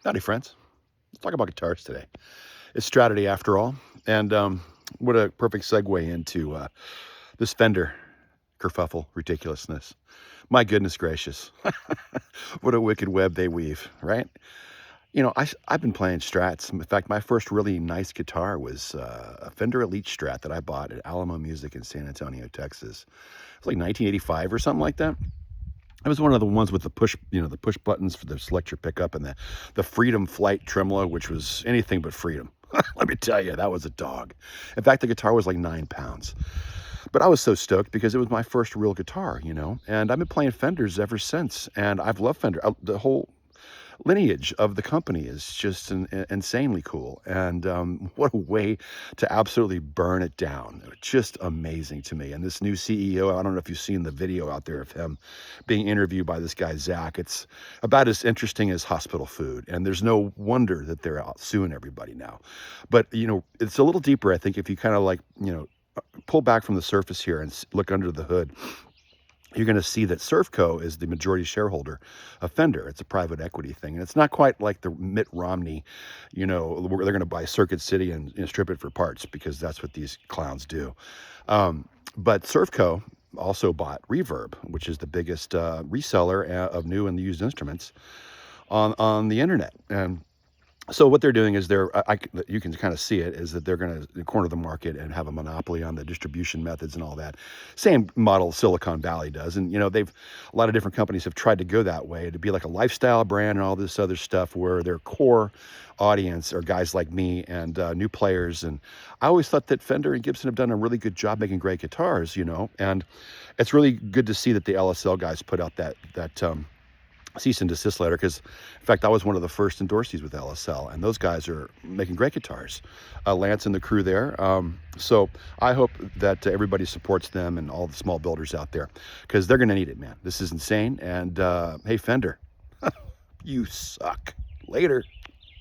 Howdy, friends. Let's talk about guitars today. It's Strategy after all, and what a perfect segue into this Fender kerfuffle ridiculousness. My goodness gracious, what a wicked web they weave, right? I've been playing Strats. In fact, my first really nice guitar was a Fender Elite Strat that I bought at Alamo Music in San Antonio, Texas. It was like 1985 or something like that. It was one of the ones with the push, the push buttons for the select your pickup and the Freedom Flight tremolo, which was anything but freedom. Let me tell you, that was a dog. In fact, the guitar was like 9 pounds. But I was so stoked because it was my first real guitar. And I've been playing Fenders ever since. And I've loved Fender. The whole lineage of the company is just insanely cool. And what a way to absolutely burn it down. Just amazing to me. And this new CEO, I don't know if you've seen the video out there of him being interviewed by this guy, Zach. It's about as interesting as hospital food. And there's no wonder that they're out suing everybody now. But, it's a little deeper, I think, if you kind of pull back from the surface here and look under the hood. You're going to see that Servco is the majority shareholder of Fender. It's a private equity thing. And it's not quite like the Mitt Romney, where they're going to buy Circuit City and strip it for parts, because that's what these clowns do. But Servco also bought Reverb, which is the biggest reseller of new and used instruments on the internet. And so what they're doing is you can kind of see it, is that they're going to corner the market and have a monopoly on the distribution methods and all that. Same model Silicon Valley does. And, a lot of different companies have tried to go that way, to be like a lifestyle brand and all this other stuff, where their core audience are guys like me and new players. And I always thought that Fender and Gibson have done a really good job making great guitars, and it's really good to see that the LSL guys put out that cease and desist letter, because in fact I was one of the first endorsees with LSL, and those guys are making great guitars. Lance and the crew there. So I hope that everybody supports them and all the small builders out there, because they're going to need it, man. This is insane. And hey, Fender, you suck. Later.